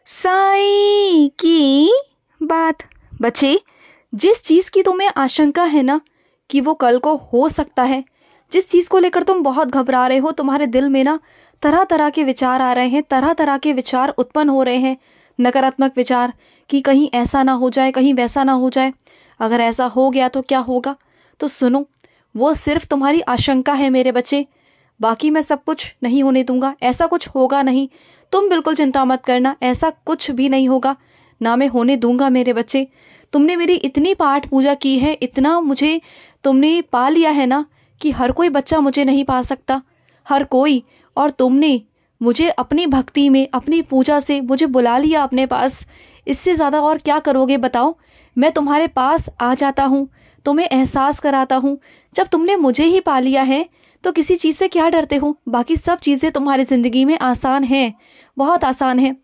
साईं की बात। बच्चे, जिस चीज़ की तुम्हें आशंका है ना कि वो कल को हो सकता है, जिस चीज़ को लेकर तुम बहुत घबरा रहे हो, तुम्हारे दिल में ना तरह तरह के विचार आ रहे हैं, तरह तरह के विचार उत्पन्न हो रहे हैं, नकारात्मक विचार कि कहीं ऐसा ना हो जाए, कहीं वैसा ना हो जाए, अगर ऐसा हो गया तो क्या होगा। तो सुनो, वो सिर्फ तुम्हारी आशंका है मेरे बच्चे, बाकी मैं सब कुछ नहीं होने दूंगा, ऐसा कुछ होगा नहीं। तुम बिल्कुल चिंता मत करना, ऐसा कुछ भी नहीं होगा, ना मैं होने दूंगा मेरे बच्चे। तुमने मेरी इतनी पाठ पूजा की है, इतना मुझे तुमने पा लिया है ना कि हर कोई बच्चा मुझे नहीं पा सकता, हर कोई। और तुमने मुझे अपनी भक्ति में, अपनी पूजा से मुझे बुला लिया अपने पास। इससे ज़्यादा और क्या करोगे बताओ। मैं तुम्हारे पास आ जाता हूँ, तुम्हें एहसास कराता हूँ। जब तुमने मुझे ही पा लिया है तो किसी चीज़ से क्या डरते हो। बाकी सब चीज़ें तुम्हारी ज़िंदगी में आसान हैं, बहुत आसान है।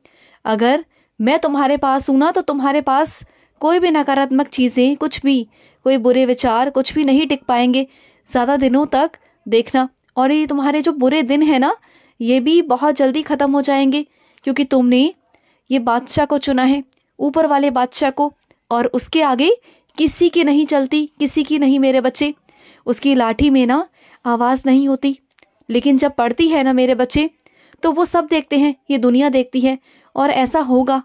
अगर मैं तुम्हारे पास हूँ ना तो तुम्हारे पास कोई भी नकारात्मक चीज़ें, कुछ भी, कोई बुरे विचार, कुछ भी नहीं टिक पाएंगे ज़्यादा दिनों तक। देखना, और ये तुम्हारे जो बुरे दिन है ना, ये भी बहुत जल्दी ख़त्म हो जाएंगे, क्योंकि तुमने ये बादशाह को चुना है, ऊपर वाले बादशाह को, और उसके आगे किसी की नहीं चलती, किसी की नहीं मेरे बच्चे। उसकी लाठी में ना आवाज़ नहीं होती, लेकिन जब पड़ती है ना मेरे बच्चे, तो वो सब देखते हैं, ये दुनिया देखती है। और ऐसा होगा,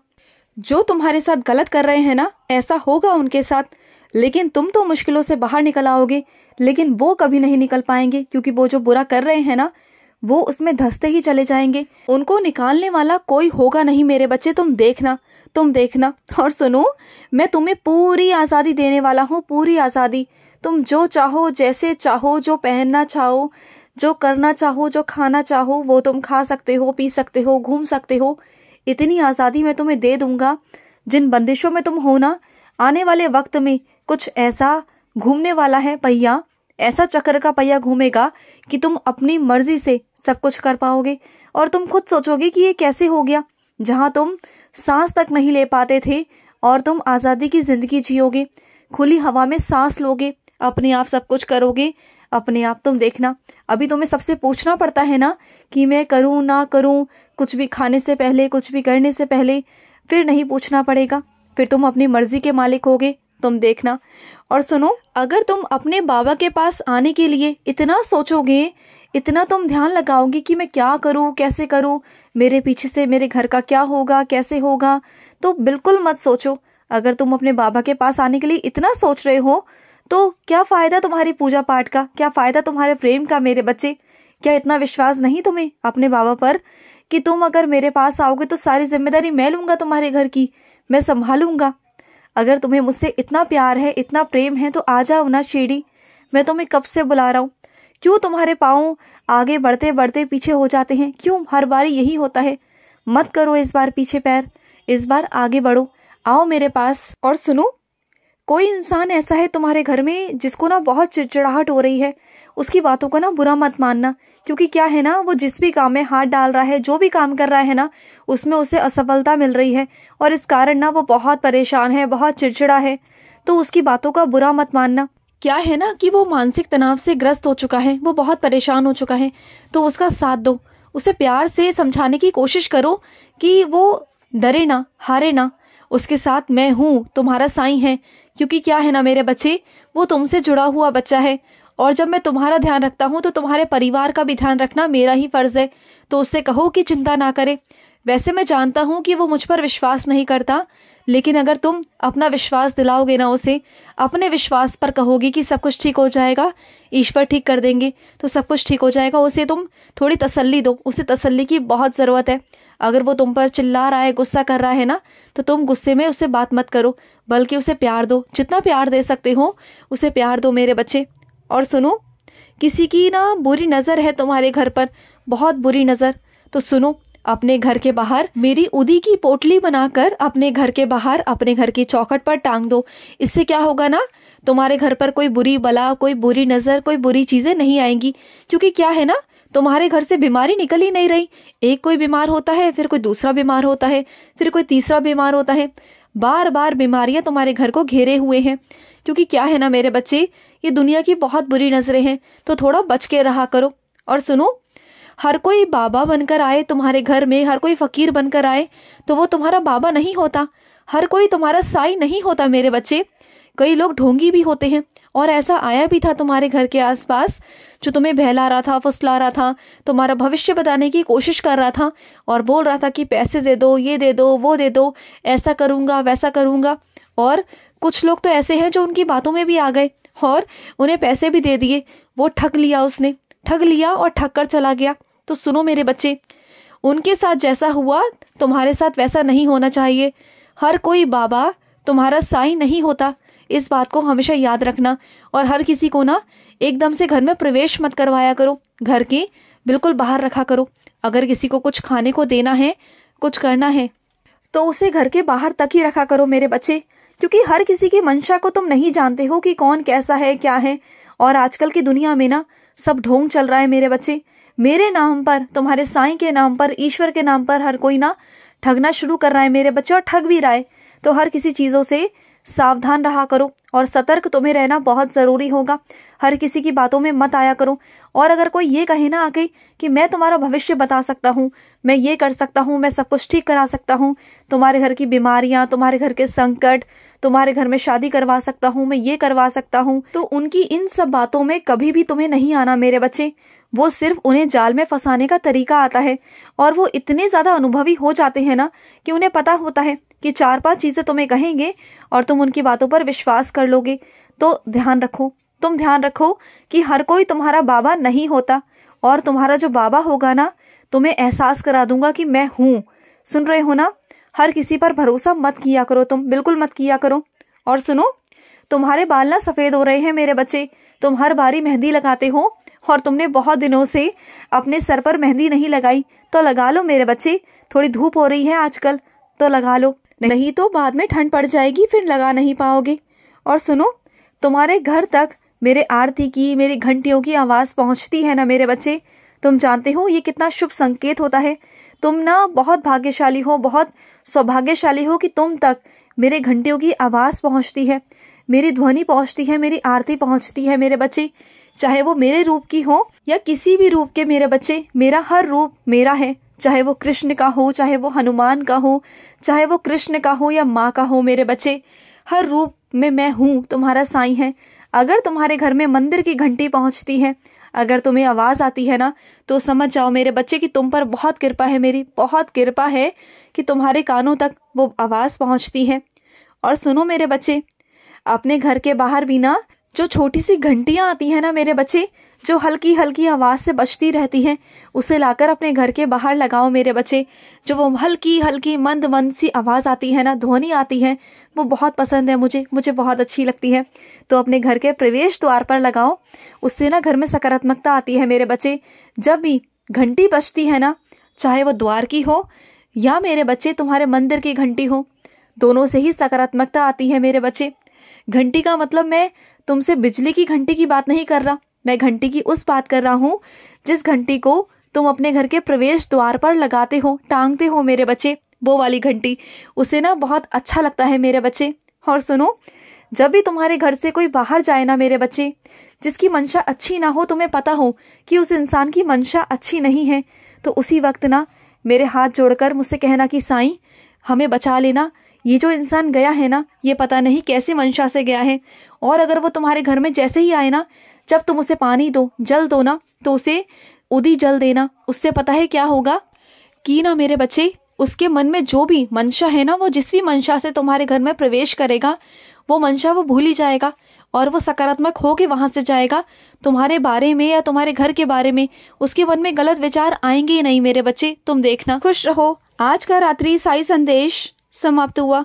जो तुम्हारे साथ गलत कर रहे हैं ना, ऐसा होगा उनके साथ। लेकिन तुम तो मुश्किलों से बाहर निकल आओगे, लेकिन वो कभी नहीं निकल पाएंगे, क्योंकि वो जो बुरा कर रहे हैं ना, वो उसमें धंसते ही चले जाएंगे। उनको निकालने वाला कोई होगा नहीं मेरे बच्चे, तुम देखना, तुम देखना। और सुनो, मैं तुम्हें पूरी आज़ादी देने वाला हूँ, पूरी आज़ादी। तुम जो चाहो, जैसे चाहो, जो पहनना चाहो, जो करना चाहो, जो खाना चाहो, वो तुम खा सकते हो, पी सकते हो, घूम सकते हो। इतनी आज़ादी मैं तुम्हें दे दूंगा। जिन बंदिशों में तुम हो ना, आने वाले वक्त में कुछ ऐसा घूमने वाला है पहिया, ऐसा चक्र का पहिया घूमेगा कि तुम अपनी मर्जी से सब कुछ कर पाओगे। और तुम खुद सोचोगे कि ये कैसे हो गया। जहाँ तुम सांस तक नहीं ले पाते थे, और तुम आज़ादी की ज़िंदगी जियोगे, खुली हवा में सांस लोगे, अपने आप सब कुछ करोगे, अपने आप। तुम देखना, अभी तुम्हें सबसे पूछना पड़ता है ना कि मैं करूं ना करूं, कुछ भी खाने से पहले, कुछ भी करने से पहले। फिर नहीं पूछना पड़ेगा, फिर तुम अपनी मर्जी के मालिक होगे, तुम देखना। और सुनो, अगर तुम अपने बाबा के पास आने के लिए इतना सोचोगे, इतना तुम ध्यान लगाओगे कि मैं क्या करूं, कैसे करूं, मेरे पीछे से मेरे घर का क्या होगा, कैसे होगा, तो बिल्कुल मत सोचो। अगर तुम अपने बाबा के पास आने के लिए इतना सोच रहे हो, तो क्या फ़ायदा तुम्हारी पूजा पाठ का, क्या फ़ायदा तुम्हारे प्रेम का मेरे बच्चे। क्या इतना विश्वास नहीं तुम्हें अपने बाबा पर कि तुम अगर मेरे पास आओगे तो सारी जिम्मेदारी मैं लूँगा, तुम्हारे घर की मैं संभालूंगा। अगर तुम्हें मुझसे इतना प्यार है, इतना प्रेम है, तो आ जाओ ना शिरडी। मैं तुम्हें कब से बुला रहा हूँ। क्यों तुम्हारे पाँव आगे बढ़ते बढ़ते पीछे हो जाते हैं, क्यों हर बार यही होता है। मत करो इस बार पीछे पैर, इस बार आगे बढ़ो, आओ मेरे पास। और सुनो, कोई इंसान ऐसा है तुम्हारे घर में जिसको ना बहुत चिड़चिड़ाहट हो रही है, उसकी बातों को ना बुरा मत मानना। क्योंकि क्या है ना, वो जिस भी काम में हाथ डाल रहा है, जो भी काम कर रहा है ना, उसमें उसे असफलता मिल रही है, और इस कारण ना वो बहुत परेशान है, बहुत चिड़चिड़ा है। तो उसकी बातों का बुरा मत मानना। क्या है ना कि वो मानसिक तनाव से ग्रस्त हो चुका है, वो बहुत परेशान हो चुका है, तो उसका साथ दो, उसे प्यार से समझाने की कोशिश करो कि वो डरे ना, हारे ना। उसके साथ मैं हूँ, तुम्हारा साईं है। क्योंकि क्या है ना मेरे बच्चे, वो तुमसे जुड़ा हुआ बच्चा है, और जब मैं तुम्हारा ध्यान रखता हूँ तो तुम्हारे परिवार का भी ध्यान रखना मेरा ही फर्ज है। तो उससे कहो कि चिंता ना करे। वैसे मैं जानता हूँ कि वो मुझ पर विश्वास नहीं करता, लेकिन अगर तुम अपना विश्वास दिलाओगे ना उसे, अपने विश्वास पर कहोगे कि सब कुछ ठीक हो जाएगा, ईश्वर ठीक कर देंगे, तो सब कुछ ठीक हो जाएगा। उसे तुम थोड़ी तसल्ली दो, उसे तसल्ली की बहुत ज़रूरत है। अगर वो तुम पर चिल्ला रहा है, गुस्सा कर रहा है ना, तो तुम गुस्से में उससे बात मत करो, बल्कि उसे प्यार दो। जितना प्यार दे सकते हो उसे प्यार दो मेरे बच्चे। और सुनो, किसी की ना बुरी नज़र है तुम्हारे घर पर, बहुत बुरी नज़र। तो सुनो, अपने घर के बाहर मेरी उदी की पोटली बनाकर अपने घर के बाहर, अपने घर की चौखट पर टांग दो। इससे क्या होगा ना, तुम्हारे घर पर कोई बुरी बला, कोई बुरी नज़र, कोई बुरी चीज़ें नहीं आएंगी। क्योंकि क्या है ना, तुम्हारे घर से बीमारी निकल ही नहीं रही। एक कोई बीमार होता है, फिर कोई दूसरा बीमार होता है, फिर कोई तीसरा बीमार होता है। बार बार बीमारियां तुम्हारे घर को घेरे हुए हैं। क्योंकि क्या है ना मेरे बच्चे, ये दुनिया की बहुत बुरी नज़रें हैं, तो थोड़ा बच के रहा करो। और सुनो, हर कोई बाबा बनकर आए तुम्हारे घर में, हर कोई फकीर बनकर आए तो वो तुम्हारा बाबा नहीं होता। हर कोई तुम्हारा साईं नहीं होता मेरे बच्चे। कई लोग ढोंगी भी होते हैं, और ऐसा आया भी था तुम्हारे घर के आसपास जो तुम्हें बहला रहा था, फुसला रहा था, तुम्हारा भविष्य बताने की कोशिश कर रहा था और बोल रहा था कि पैसे दे दो, ये दे दो, वो दे दो, ऐसा करूँगा, वैसा करूँगा। और कुछ लोग तो ऐसे हैं जो उनकी बातों में भी आ गए और उन्हें पैसे भी दे दिए। वो ठग लिया, उसने ठग लिया और ठग कर चला गया। तो सुनो मेरे बच्चे, उनके साथ जैसा हुआ तुम्हारे साथ वैसा नहीं होना चाहिए। हर कोई बाबा तुम्हारा साईं नहीं होता, इस बात को हमेशा याद रखना। और हर किसी को ना एकदम से घर में प्रवेश मत करवाया करो, घर के बिल्कुल बाहर रखा करो। अगर किसी को कुछ खाने को देना है, कुछ करना है, तो उसे घर के बाहर तक ही रखा करो मेरे बच्चे, क्योंकि हर किसी की मंशा को तुम नहीं जानते हो कि कौन कैसा है, क्या है। और आजकल की दुनिया में ना सब ढोंग चल रहा है मेरे बच्चे। मेरे नाम पर, तुम्हारे साईं के नाम पर, ईश्वर के नाम पर हर कोई ना ठगना शुरू कर रहा है मेरे बच्चे, और ठग भी रहा है। तो हर किसी चीज़ों से सावधान रहा करो और सतर्क तुम्हें रहना बहुत ज़रूरी होगा। हर किसी की बातों में मत आया करो। और अगर कोई ये कहे ना आके कि मैं तुम्हारा भविष्य बता सकता हूँ, मैं ये कर सकता हूँ, मैं सब कुछ ठीक करा सकता हूँ, तुम्हारे घर की बीमारियाँ, तुम्हारे घर के संकट, तुम्हारे घर में शादी करवा सकता हूँ, मैं ये करवा सकता हूँ, तो उनकी इन सब बातों में कभी भी तुम्हें नहीं आना मेरे बच्चे। वो सिर्फ उन्हें जाल में फंसाने का तरीका आता है। और वो इतने ज़्यादा अनुभवी हो जाते हैं ना कि उन्हें पता होता है कि 4-5 चीज़ें तुम्हें कहेंगे और तुम उनकी बातों पर विश्वास कर लोगे। तो ध्यान रखो, तुम ध्यान रखो कि हर कोई तुम्हारा बाबा नहीं होता। और तुम्हारा जो बाबा होगा ना, तुम्हें एहसास करा दूंगा कि मैं हूँ। सुन रहे हो ना? हर किसी पर भरोसा मत किया करो, तुम बिल्कुल मत किया करो। और सुनो, तुम्हारे बाल ना सफ़ेद हो रहे हैं मेरे बच्चे। तुम हर बारी मेहंदी लगाते हो और तुमने बहुत दिनों से अपने सर पर मेहंदी नहीं लगाई, तो लगा लो मेरे बच्चे। थोड़ी धूप हो रही है आजकल, तो लगा लो, नहीं तो बाद में ठंड पड़ जाएगी, फिर लगा नहीं पाओगे। और सुनो, तुम्हारे घर तक मेरे आरती की, मेरी घंटियों की आवाज़ पहुंचती है ना मेरे बच्चे, तुम जानते हो ये कितना शुभ संकेत होता है। तुम ना बहुत भाग्यशाली हो, बहुत सौभाग्यशाली हो कि तुम तक मेरे घंटियों की आवाज़ पहुंचती है, मेरी ध्वनि पहुंचती है, मेरी आरती पहुंचती है मेरे बच्चे। चाहे वो मेरे रूप की हो या किसी भी रूप के मेरे बच्चे, मेरा हर रूप मेरा है। चाहे वो कृष्ण का हो, चाहे वो हनुमान का हो, चाहे वो कृष्ण का हो या माँ का हो मेरे बच्चे, हर रूप में मैं हूँ, तुम्हारा साईं है। अगर तुम्हारे घर में मंदिर की घंटी पहुँचती है, अगर तुम्हें आवाज़ आती है ना, तो समझ जाओ मेरे बच्चे कि तुम पर बहुत कृपा है, मेरी बहुत कृपा है कि तुम्हारे कानों तक वो आवाज़ पहुँचती है। और सुनो मेरे बच्चे, अपने घर के बाहर भी ना जो छोटी सी घंटियाँ आती हैं ना मेरे बच्चे, जो हल्की हल्की आवाज़ से बजती रहती हैं, उसे लाकर अपने घर के बाहर लगाओ मेरे बच्चे। जो वो हल्की हल्की मंद मंद सी आवाज़ आती है ना, ध्वनि आती है, वो बहुत पसंद है मुझे बहुत अच्छी लगती है। तो अपने घर के प्रवेश द्वार पर लगाओ, उससे ना घर में सकारात्मकता आती है मेरे बच्चे। जब भी घंटी बजती है ना, चाहे वो द्वार की हो या मेरे बच्चे तुम्हारे मंदिर की घंटी हो, दोनों से ही सकारात्मकता आती है मेरे बच्चे। घंटी का मतलब मैं तुमसे बिजली की घंटी की बात नहीं कर रहा, मैं घंटी की उस बात कर रहा हूँ जिस घंटी को तुम अपने घर के प्रवेश द्वार पर लगाते हो, टांगते हो मेरे बच्चे, वो वाली घंटी। उसे ना बहुत अच्छा लगता है मेरे बच्चे। और सुनो, जब भी तुम्हारे घर से कोई बाहर जाए ना मेरे बच्चे, जिसकी मंशा अच्छी ना हो, तुम्हें पता हो कि उस इंसान की मंशा अच्छी नहीं है, तो उसी वक्त ना मेरे हाथ जोड़कर मुझसे कहना कि साईं हमें बचा लेना, ये जो इंसान गया है ना, ये पता नहीं कैसी मंशा से गया है। और अगर वो तुम्हारे घर में जैसे ही आए ना, जब तुम उसे पानी दो, जल दो ना, तो उसे उदी जल देना। उससे पता है क्या होगा कि ना मेरे बच्चे, उसके मन में जो भी मंशा है ना, वो जिस भी मंशा से तुम्हारे घर में प्रवेश करेगा, वो मंशा वो भूल ही जाएगा और वो सकारात्मक हो के वहाँ से जाएगा। तुम्हारे बारे में या तुम्हारे घर के बारे में उसके मन में गलत विचार आएंगे ही नहीं मेरे बच्चे, तुम देखना। खुश रहो। आज का रात्रि साई संदेश समाप्त हुआ।